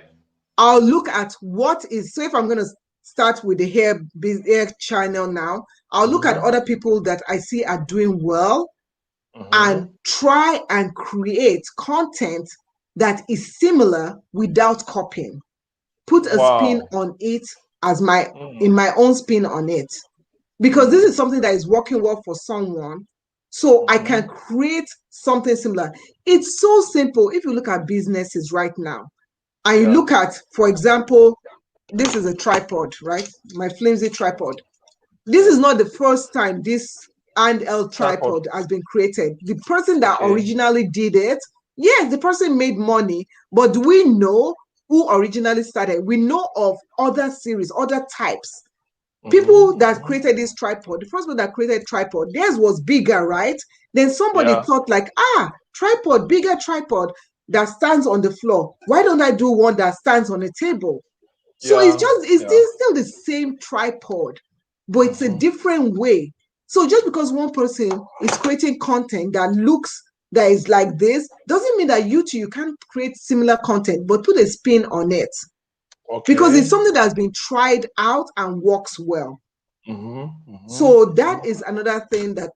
I'll look at what is, so if I'm going to start with the hair channel now, I'll look at other people that I see are doing well and try and create content that is similar without copying. Put a spin on it as in my own spin on it. Because this is something that is working well for someone. So I can create something similar. It's so simple. If you look at businesses right now, and you look at, for example, this is a tripod, right? My flimsy tripod. This is not the first time this handheld tripod has been created. The person that originally did it, yes, the person made money, but do we know who originally started? We know of other series, other types. People that created this tripod, the first one that created tripod, theirs was bigger, right? Then somebody thought like, tripod, bigger tripod that stands on the floor. Why don't I do one that stands on a table? So it's still the same tripod, but it's a different way. So just because one person is creating content that is like this, doesn't mean that you can't create similar content, but put a spin on it. Because it's something that's been tried out and works well. So that is another thing that,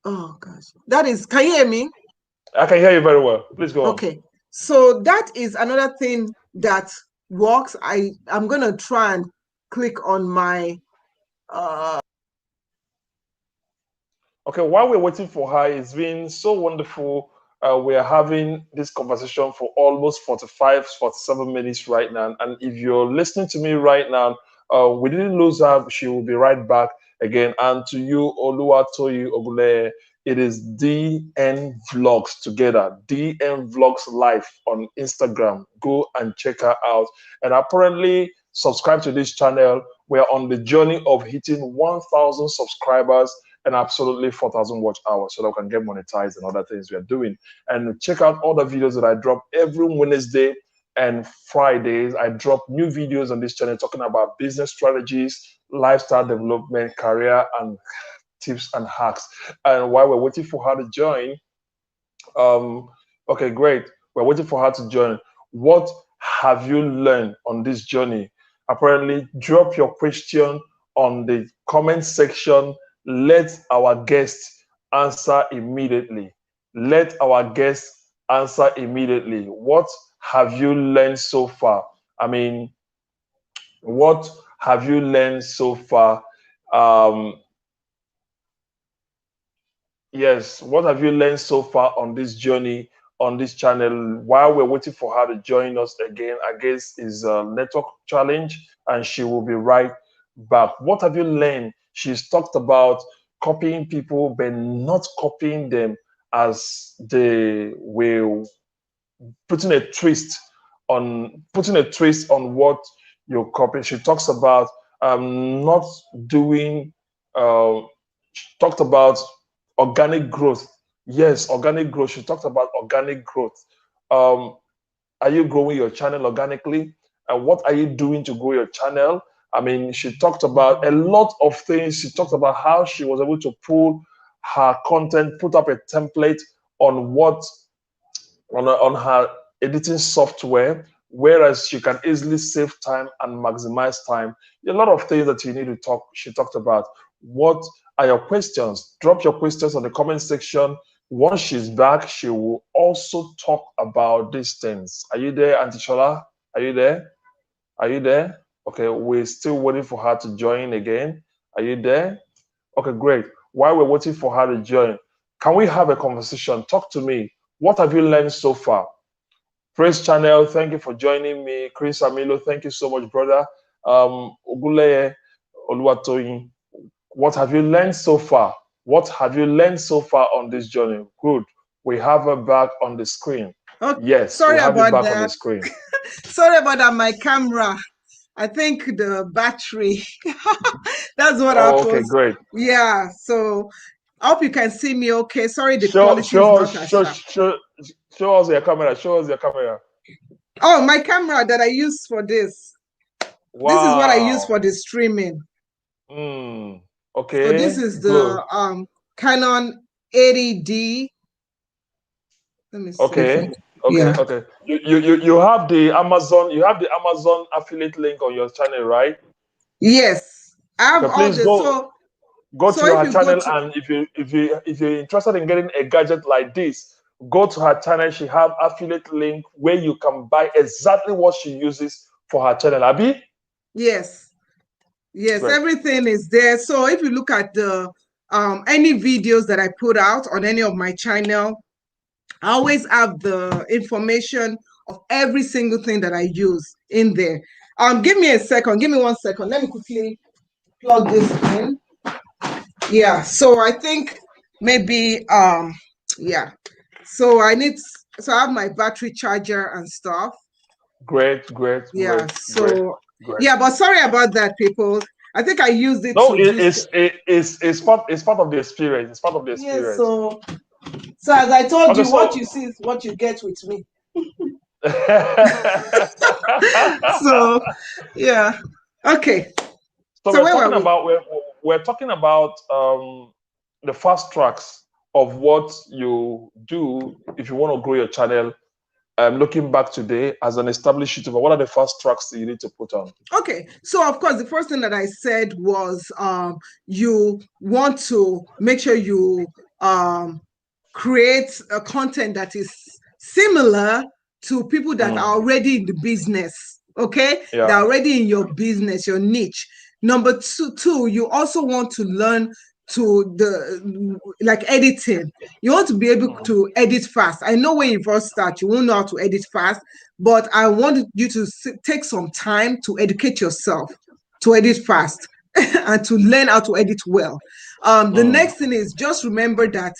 oh gosh, that is, can you hear me? I can hear you very well. Please go on. Okay. So that is another thing that works. I'm going to try and click on my... Okay, while we're waiting for her, it's been so wonderful. We're having this conversation for almost 45, 47 minutes right now. And if you're listening to me right now, we didn't lose her. She will be right back again. And to you, Oluwatoyi Ogule, it is DN Vlogs together, DN Vlogs Live on Instagram. Go and check her out. And apparently, subscribe to this channel. We're on the journey of hitting 1,000 subscribers and absolutely 4,000 watch hours so that we can get monetized and other things we are doing. And check out all the videos that I drop every Wednesday and Fridays. I drop new videos on this channel talking about business strategies, lifestyle development, career, and tips and hacks. And while we're waiting for her to join, okay, great. We're waiting for her to join. What have you learned on this journey? Apparently, drop your question on the comment section. Let our guest answer immediately. Let our guest answer immediately. What have you learned so far? I mean, what have you learned so far? Yes, what have you learned so far on this journey, on this channel? While we're waiting for her to join us again, I guess is a network challenge, and she will be right back. What have you learned? She's talked about copying people, but not copying them as they will, putting a twist on what you're copying. She talks about not doing. She talked about organic growth. Yes, organic growth. She talked about organic growth. Are you growing your channel organically? And what are you doing to grow your channel? I mean, she talked about a lot of things. She talked about how she was able to pull her content, put up a template on what on her editing software, whereas you can easily save time and maximize time. A lot of things that you need to talk. She talked about. What are your questions? Drop your questions on the comment section. Once she's back, she will also talk about these things. Are you there, Auntie Shola? Are you there? Are you there? Okay, we're still waiting for her to join again. Are you there? Okay, great. While we're waiting for her to join, can we have a conversation? Talk to me. What have you learned so far? Praise Channel, thank you for joining me. Chris Amilo, thank you so much, brother. Oguleye Oluwatoyin, what have you learned so far? What have you learned so far on this journey? Good. We have her back on the screen. Okay. Yes, sorry we have about it back that. on the screen. Sorry about that. My camera, I think the battery. That's what happened. Okay, great. Yeah. So I hope you can see me okay. Sorry, the quality is not as sharp. Show us your camera. Show us your camera. Oh, my camera that I use for this. Wow. This is what I use for the streaming. Okay. So this is the Canon 80D. Let me see. Okay. Okay. You have the Amazon affiliate link on your channel, right? Yes. I have all please the go to her channel, and if you're interested in getting a gadget like this, go to her channel. She have affiliate link where you can buy exactly what she uses for her channel. Abi? Yes. Yes, right. Everything is there. So if you look at the any videos that I put out on any of my channel, I always have the information of every single thing that I use in there. Give me a second. Give me 1 second. Let me quickly plug this in. Yeah. So I think maybe yeah. So I have my battery charger and stuff. Great. Yeah. Yeah, but sorry about that, people. I think I used it. No, it's part of the experience. It's part of the experience. Yeah, so as I told you, what you see is what you get with me. So yeah, okay. So we're talking about the fast tracks of what you do if you want to grow your channel. Looking back today as an established YouTuber, what are the fast tracks that you need to put on? Okay, so of course, the first thing that I said was you want to make sure you create a content that is similar to people that are already in the business. Okay, they're already in your business, your niche. Number two, you also want to learn to like editing. You want to be able to edit fast. I know when you first start, you won't know how to edit fast, but I want you to take some time to educate yourself to edit fast and to learn how to edit well. The next thing is just remember that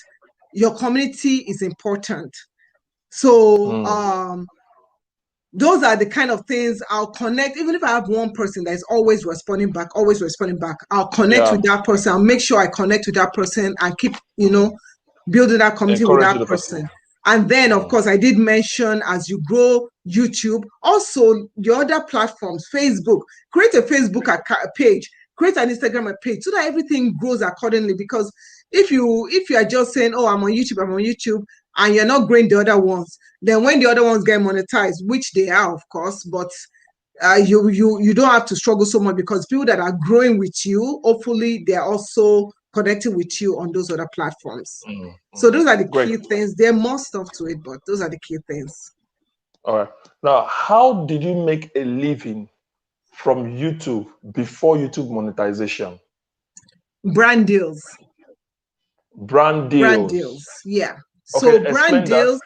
your community is important. So those are the kind of things I'll connect. Even if I have one person that is always responding back, I'll connect with that person. I'll make sure I connect with that person and keep, building that community with that person. And then, of course, I did mention as you grow YouTube, also your other platforms, Facebook, create a Facebook page, create an Instagram page so that everything grows accordingly. Because if you are just saying, oh, I'm on YouTube, and you're not growing the other ones, then when the other ones get monetized, which they are, of course, but you don't have to struggle so much because people that are growing with you, hopefully they're also connecting with you on those other platforms. So those are the key things. There's more stuff to it, but those are the key things. All right. Now, how did you make a living from YouTube before YouTube monetization? Brand deals. Brand deals. Yeah. So brand deals.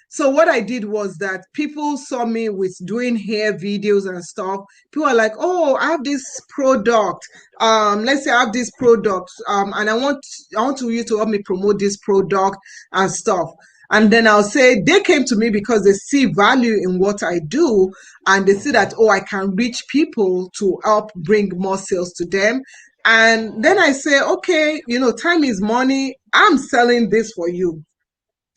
So what I did was that people saw me with doing hair videos and stuff. People are like, oh, I have this product. Let's say I have this product, and I want you to help me promote this product and stuff. And then I'll say they came to me because they see value in what I do, and they see that, oh, I can reach people to help bring more sales to them. And then I say, okay, time is money. I'm selling this for you.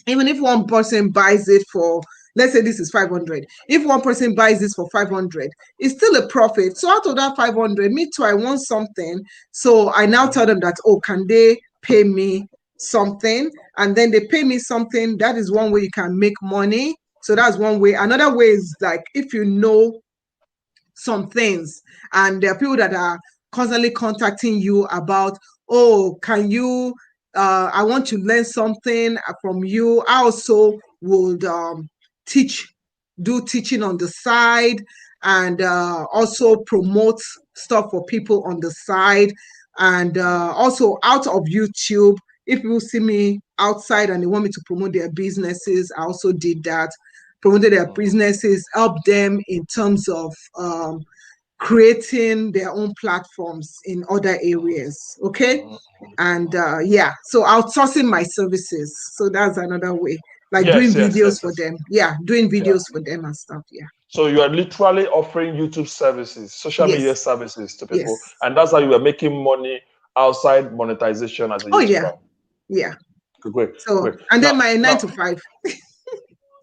Even if one person buys it for, let's say this is 500. If one person buys this for 500, it's still a profit. So out of that 500, me too, I want something. So I now tell them that, oh, can they pay me something? And then they pay me something. That is one way you can make money. So that's one way. Another way is like if you know some things and there are people that are constantly contacting you about, oh, can you I want to learn something from you. I also would do teaching on the side and also promote stuff for people on the side, and also out of YouTube. If people see me outside and they want me to promote their businesses, I also did that, promoted their businesses, help them in terms of creating their own platforms in other areas. Okay. And yeah, so outsourcing my services. So that's another way, like doing videos for them. Yeah, doing videos for them and stuff. Yeah. So you are literally offering YouTube services, social media services to people, and that's how you are making money outside monetization as a YouTuber. Yeah. Great. So Great. and then my 9 to 5.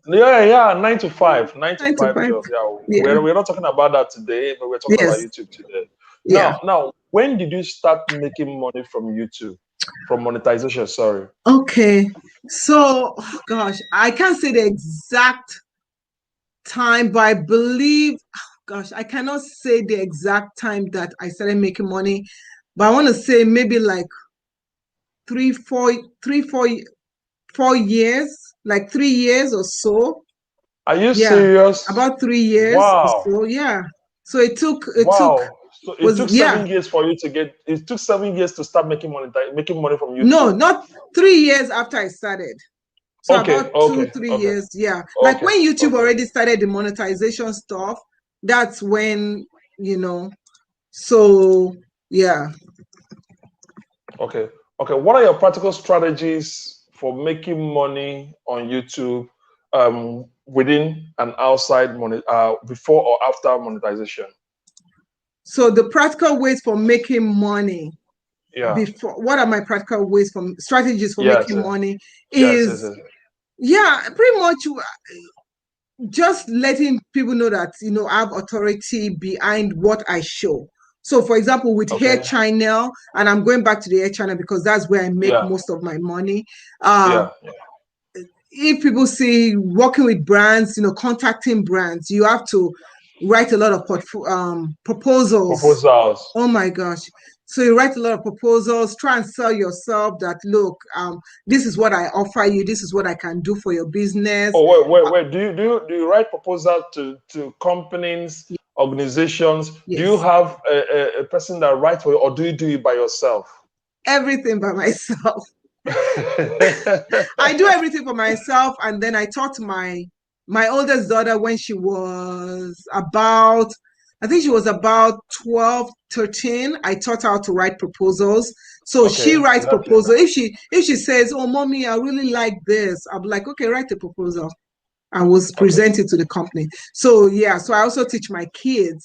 Yeah, 9 to 5 job. Yeah. We're not talking about that today, but we're talking about YouTube today. Now, when did you start making money from YouTube, from monetization? Sorry. Okay, so gosh, I can't say the exact time, but I believe, gosh, I cannot say the exact time that I started making money, but I want to say maybe like 4 years, like 3 years or so. Are you serious? About 3 years or so. Yeah. So it took. So it took 7 years for you to get. It took 7 years to start making money from YouTube. No, not 3 years after I started. So about 2-3 years, yeah. Like when YouTube already started the monetization stuff, that's when, so yeah. Okay. What are your practical strategies for making money on YouTube within and outside money, before or after monetization? So the practical ways for making money. Before, what are my practical ways strategies for making money? Yeah, pretty much just letting people know that I have authority behind what I show. So for example, with hair channel, and I'm going back to the hair channel because that's where I make most of my money. If people see working with brands, contacting brands, you have to write a lot of proposals. Oh my gosh. So you write a lot of proposals, try and sell yourself that, look, this is what I offer you, this is what I can do for your business. Oh, wait. Do you write proposals to companies, organizations? Do you have a person that writes for you, or do you do it by yourself? Everything by myself. I do everything for myself, and then I taught my oldest daughter when she was about, I think she was about 12, 13. I taught her how to write proposals. So she writes proposal. If she says, oh, mommy, I really like this, I'll be like, okay, write the proposal. I was presented to the company. So yeah, so I also teach my kids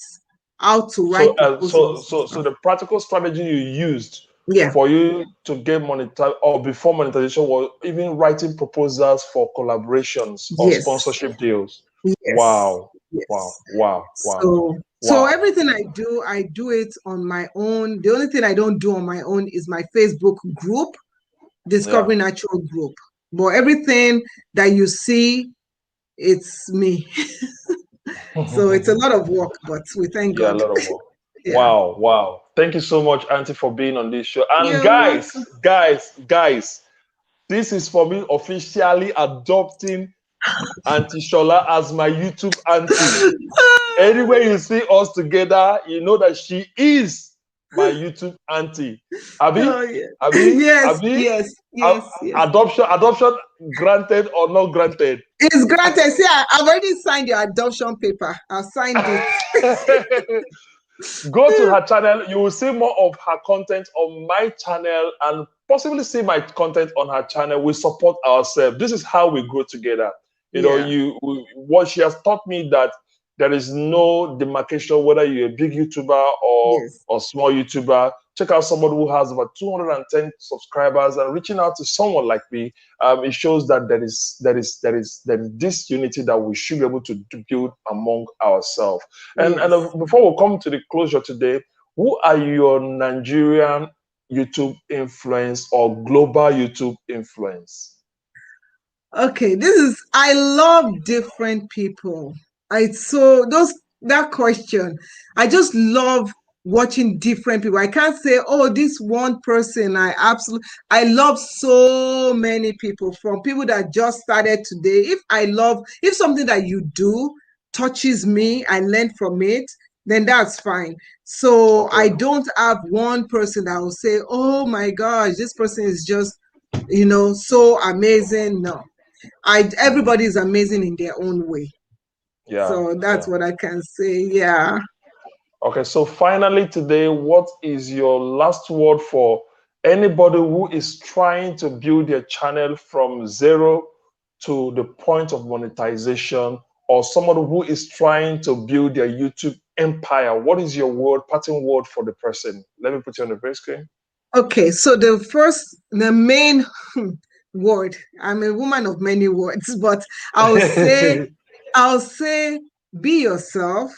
how to write proposals. So the practical strategy you used for you to get monetized or before monetization was even writing proposals for collaborations or sponsorship deals. Wow. So everything I do it on my own. The only thing I don't do on my own is my Facebook group, Discovering Natural Group. But everything that you see, it's me. So it's a lot of work, but we thank God. A lot of work. Wow. Thank you so much, Auntie, for being on this show. And guys, this is for me officially adopting Auntie Sola as my YouTube auntie. Anywhere you see us together, you know that she is my YouTube auntie. Abi? Yes. Adoption granted or not granted? It's granted. See, I've already signed your adoption paper. I've signed it. Go to her channel. You will see more of her content on my channel and possibly see my content on her channel. We support ourselves. This is how we grow together. What she has taught me that there is no demarcation whether you're a big YouTuber or small YouTuber. Check out somebody who has about 210 subscribers and reaching out to someone like me. It shows that there is this unity that we should be able to build among ourselves. And before we come to the closure today, who are your Nigerian YouTube influence or global YouTube influence? Okay, I love different people. That question, I just love watching different people. I can't say, oh, this one person, I love so many people, from people that just started today. If something that you do touches me, I learn from it, then that's fine. So Okay. I don't have one person that will say, oh my gosh, this person is just, so amazing. No, everybody is amazing in their own way. Yeah. So that's Yeah. what I can say. Yeah. Okay, so finally today, what is your last word for anybody who is trying to build their channel from zero to the point of monetization, or somebody who is trying to build their YouTube empire? What is your parting word for the person? Let me put you on the big screen. Okay, so the main word, I'm a woman of many words, but I'll say, I'll say, be yourself,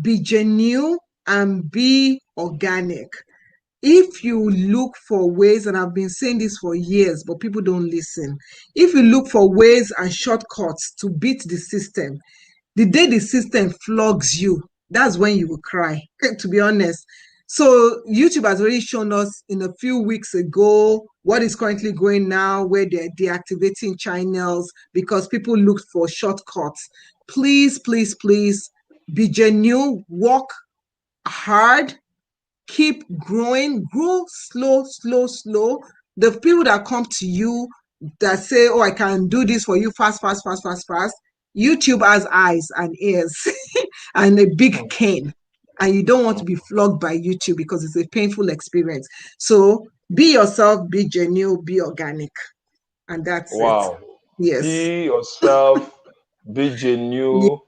be genuine, and be organic. If you look for ways, and I've been saying this for years, but people don't listen. If you look for ways and shortcuts to beat the system, the day the system flogs you, that's when you will cry, to be honest. So YouTube has already shown us in a few weeks ago what is currently going now, where they're deactivating channels because people looked for shortcuts. Please, please, please be genuine, work hard, keep growing, grow slow, slow, slow. The people that come to you that say, oh, I can do this for you fast, fast, fast, fast, fast. YouTube has eyes and ears and a big cane. And you don't want to be flogged by YouTube because it's a painful experience. So be yourself, be genuine, be organic. And that's it. Wow. Yes. Be yourself, be genuine,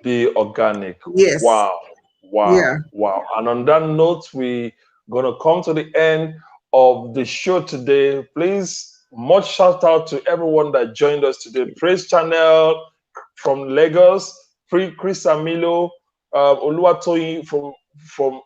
be organic. Yes. Wow. Wow. Yeah. Wow. And on that note, we're going to come to the end of the show today. Please, much shout out to everyone that joined us today. Praise Channel from Lagos, Chris Amilo, Oluwatoyin from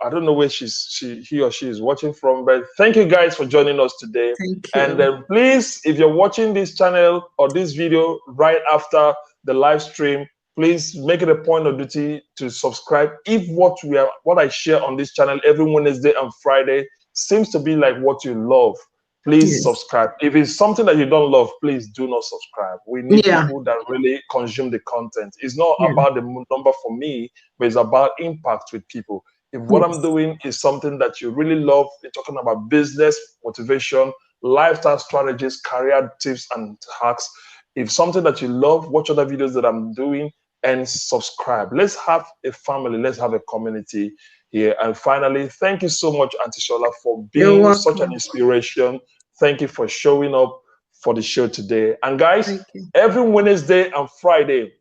I don't know where he or she is watching from, but thank you guys for joining us today. Thank And you. then please, if you're watching this channel or this video right after the live stream, please make it a point of duty to subscribe. If what I share on this channel every Wednesday and Friday seems to be like what you love, please Yes. subscribe. If it's something that you don't love, please do not subscribe. We need Yeah. people that really consume the content. It's not Yeah. about the number for me, but it's about impact with people. If what I'm Yes. doing is something that you really love, you're talking about business, motivation, lifestyle strategies, career tips and hacks. If something that you love, watch other videos that I'm doing and subscribe. Let's have a family, let's have a community here. And finally, thank you so much, Auntie Sola, for You're being such an welcome. inspiration. Thank you for showing up for the show today. And guys, Thank you. every Wednesday and Friday,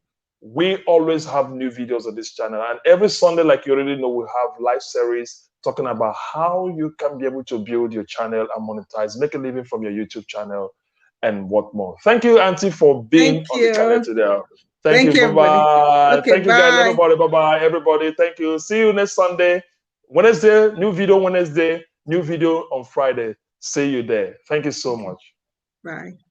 we always have new videos on this channel. And every Sunday, like you already know, we have live series talking about how you can be able to build your channel and monetize, make a living from your YouTube channel and what more. Thank you, Auntie, for being Thank on the channel you. today. Thank Thank you. you, everybody. Bye-bye. Okay, Thank you, guys. bye. Everybody. Bye-bye. Everybody. Thank you. See you next Sunday. Wednesday, new video Wednesday, new video on Friday. See you there. Thank you so Okay, much. bye.